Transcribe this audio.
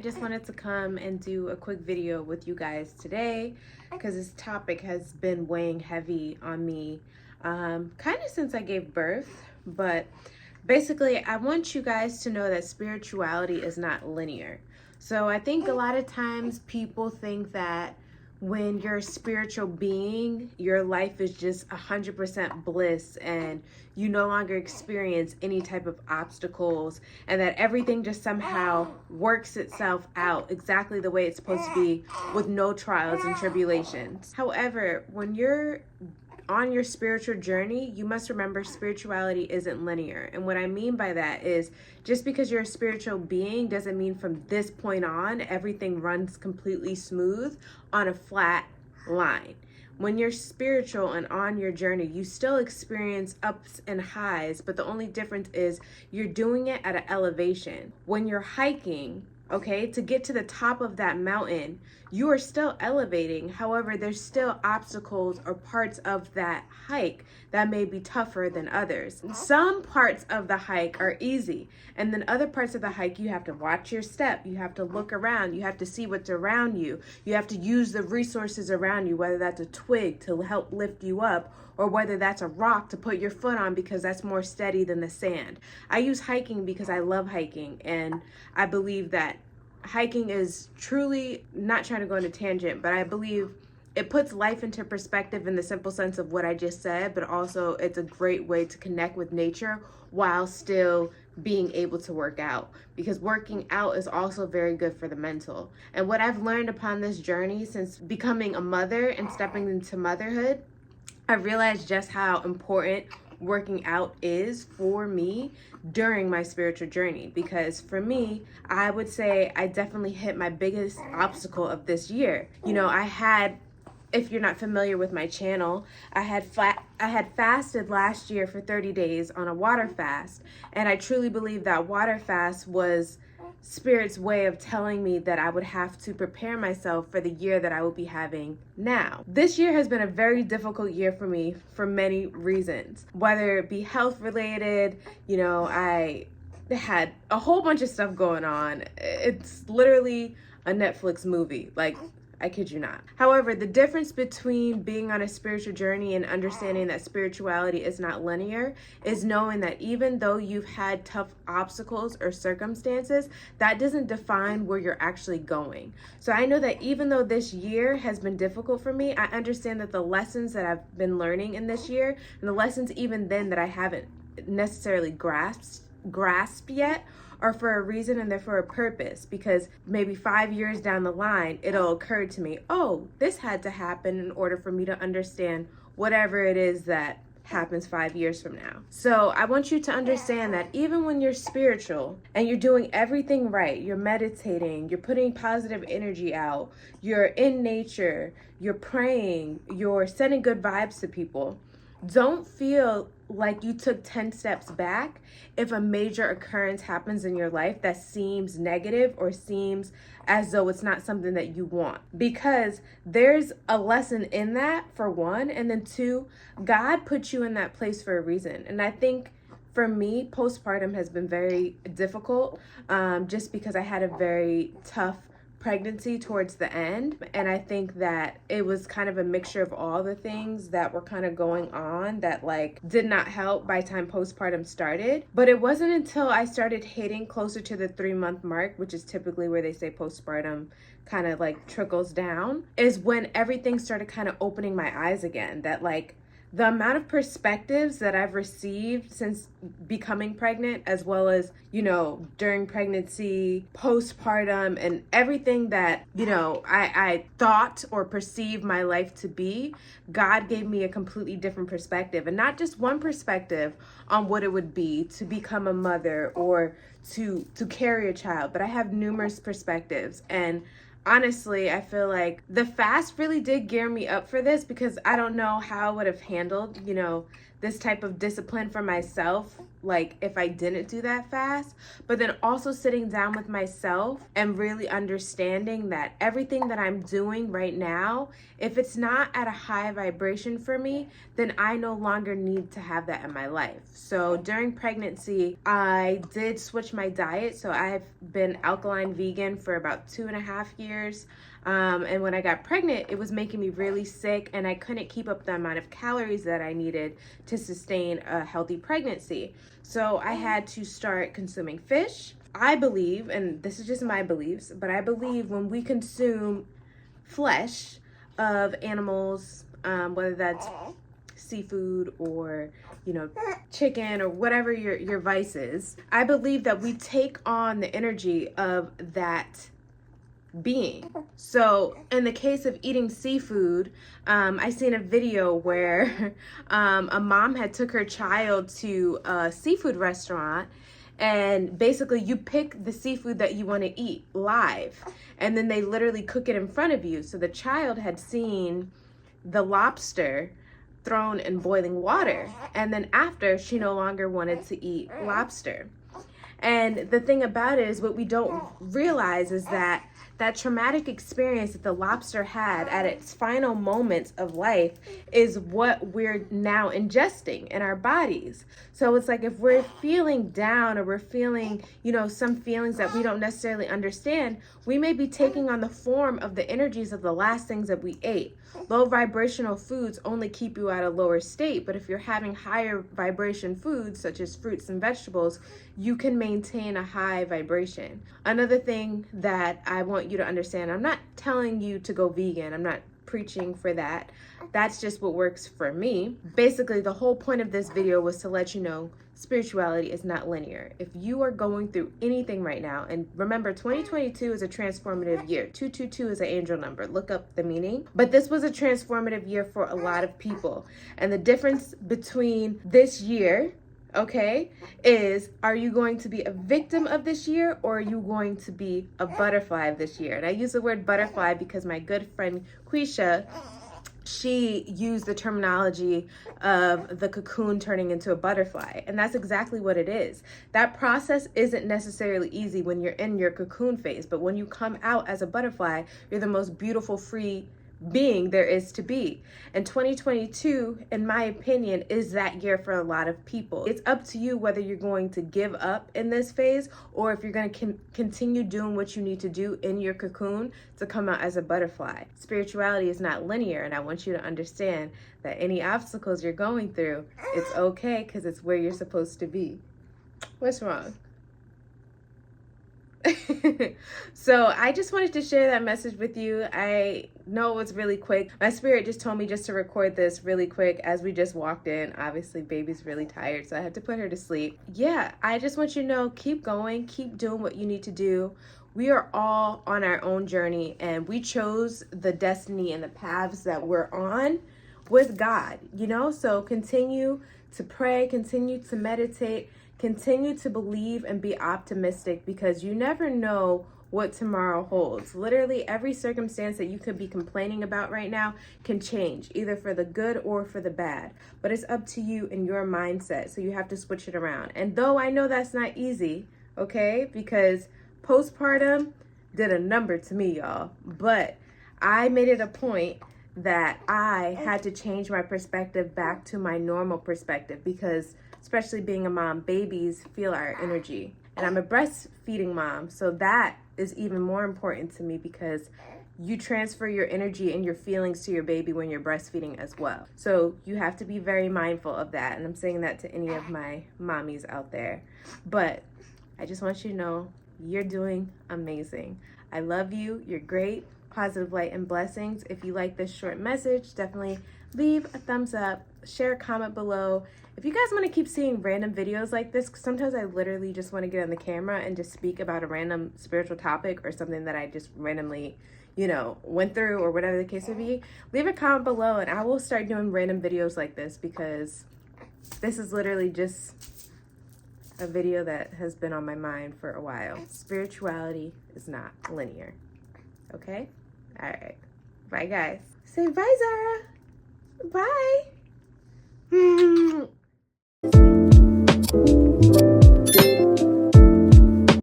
just wanted to come and do a quick video with you guys today because this topic has been weighing heavy on me kind of since I gave birth. But basically, I want you guys to know that spirituality is not linear. So I think a lot of times people think that when you're a spiritual being, your life is just 100% bliss and you no longer experience any type of obstacles, and that everything just somehow works itself out exactly the way it's supposed to be with no trials and tribulations. However, when you're on your spiritual journey, you must remember spirituality isn't linear. And what I mean by that is just because you're a spiritual being doesn't mean from this point on everything runs completely smooth on a flat line. When you're spiritual and on your journey, you still experience ups and highs, but the only difference is you're doing it at an elevation. When you're hiking, okay, to get to the top of that mountain, you are still elevating. However, there's still obstacles or parts of that hike that may be tougher than others. Some parts of the hike are easy, and then other parts of the hike, you have to watch your step, you have to look around, you have to see what's around you, you have to use the resources around you, whether that's a twig to help lift you up, or whether that's a rock to put your foot on because that's more steady than the sand. I use hiking because I love hiking, and I believe that hiking is truly, not trying to go on a tangent, but I believe it puts life into perspective in the simple sense of what I just said, but also it's a great way to connect with nature while still being able to work out, because working out is also very good for the mental. And what I've learned upon this journey since becoming a mother and stepping into motherhood, I realized just how important working out is for me during my spiritual journey. Because for me, I would say I definitely hit my biggest obstacle of this year. You know, if you're not familiar with my channel, I had fasted last year for 30 days on a water fast, and I truly believe that water fast was Spirit's way of telling me that I would have to prepare myself for the year that I will be having now. This year has been a very difficult year for me for many reasons, whether it be health related. You know, I had a whole bunch of stuff going on. It's literally a Netflix movie, like, I kid you not. However, the difference between being on a spiritual journey and understanding that spirituality is not linear is knowing that even though you've had tough obstacles or circumstances, that doesn't define where you're actually going. So I know that even though this year has been difficult for me, I understand that the lessons that I've been learning in this year, and the lessons even then that I haven't necessarily grasped yet, are for a reason and they're for a purpose, because maybe 5 years down the line, it'll occur to me, oh, this had to happen in order for me to understand whatever it is that happens 5 years from now. So I want you to understand that even when you're spiritual and you're doing everything right, you're meditating, you're putting positive energy out, you're in nature, you're praying, you're sending good vibes to people, don't feel like you took 10 steps back if a major occurrence happens in your life that seems negative or seems as though it's not something that you want. Because there's a lesson in that, for one, and then two, God put you in that place for a reason. And I think for me, postpartum has been very difficult, just because I had a very tough pregnancy towards the end, and I think that it was kind of a mixture of all the things that were kind of going on that like did not help by the time postpartum started. But it wasn't until I started hitting closer to the 3-month mark, which is typically where they say postpartum kind of like trickles down, is when everything started kind of opening my eyes again. That like the amount of perspectives that I've received since becoming pregnant, as well as, you know, during pregnancy, postpartum, and everything that, you know, I thought or perceived my life to be, God gave me a completely different perspective. And not just one perspective on what it would be to become a mother or to carry a child, but I have numerous perspectives. And honestly, I feel like the fast really did gear me up for this, because I don't know how I would have handled, you know, this type of discipline for myself like if I didn't do that fast, but then also sitting down with myself and really understanding that everything that I'm doing right now, if it's not at a high vibration for me, then I no longer need to have that in my life. So during pregnancy, I did switch my diet. So I've been alkaline vegan for about 2.5 years. And when I got pregnant, it was making me really sick, and I couldn't keep up the amount of calories that I needed to sustain a healthy pregnancy. So I had to start consuming fish. I believe, and this is just my beliefs, but I believe when we consume flesh of animals, whether that's seafood or, you know, chicken or whatever your vice is, I believe that we take on the energy of that being. So in the case of eating seafood, I seen a video where a mom had took her child to a seafood restaurant, and basically you pick the seafood that you want to eat live, and then they literally cook it in front of you. So the child had seen the lobster thrown in boiling water, and then after, she no longer wanted to eat lobster. And the thing about it is, what we don't realize is that that traumatic experience that the lobster had at its final moments of life is what we're now ingesting in our bodies. So it's like if we're feeling down or we're feeling, you know, some feelings that we don't necessarily understand, we may be taking on the form of the energies of the last things that we ate. Low vibrational foods only keep you at a lower state, but if you're having higher vibration foods such as fruits and vegetables, you can maintain a high vibration. Another thing that I want you to understand, I'm not telling you to go vegan. I'm not preaching for that. That's just what works for me. Basically, the whole point of this video was to let you know spirituality is not linear. If you are going through anything right now, and remember, 2022 is a transformative year. 222 is an angel number. Look up the meaning. But this was a transformative year for a lot of people. And the difference between this year, okay, is are you going to be a victim of this year, or are you going to be a butterfly of this year? And I use the word butterfly because my good friend Quisha, she used the terminology of the cocoon turning into a butterfly. And that's exactly what it is. That process isn't necessarily easy when you're in your cocoon phase, but when you come out as a butterfly, you're the most beautiful, free being there is to be. And 2022, in my opinion, is that year for a lot of people. It's up to you whether you're going to give up in this phase, or if you're going to continue doing what you need to do in your cocoon to come out as a butterfly. Spirituality is not linear, and I want you to understand that any obstacles you're going through, it's okay, because it's where you're supposed to be. What's wrong? So I just wanted to share that message with you. I know it was really quick. My spirit just told me just to record this really quick as we just walked in. Obviously, baby's really tired, so I had to put her to sleep. Yeah, I just want you to know, keep going, keep doing what you need to do. We are all on our own journey, and we chose the destiny and the paths that we're on with God, you know? So continue to pray, continue to meditate, continue to believe and be optimistic, because you never know what tomorrow holds. Literally every circumstance that you could be complaining about right now can change, either for the good or for the bad. But it's up to you and your mindset, so you have to switch it around. And though I know that's not easy, okay, because postpartum did a number to me, y'all, but I made it a point that I had to change my perspective back to my normal perspective, because especially being a mom, babies feel our energy. And I'm a breastfeeding mom, so that is even more important to me, because you transfer your energy and your feelings to your baby when you're breastfeeding as well. So you have to be very mindful of that. And I'm saying that to any of my mommies out there. But I just want you to know you're doing amazing. I love you. You're great. Positive light and blessings. If you like this short message, definitely leave a thumbs up, share a comment below. If you guys want to keep seeing random videos like this, because sometimes I literally just want to get on the camera and just speak about a random spiritual topic or something that I just randomly, you know, went through, or whatever the case may be, leave a comment below and I will start doing random videos like this, because this is literally just a video that has been on my mind for a while. Spirituality is not linear. Okay? All right. Bye, guys. Say bye, Zara. Bye.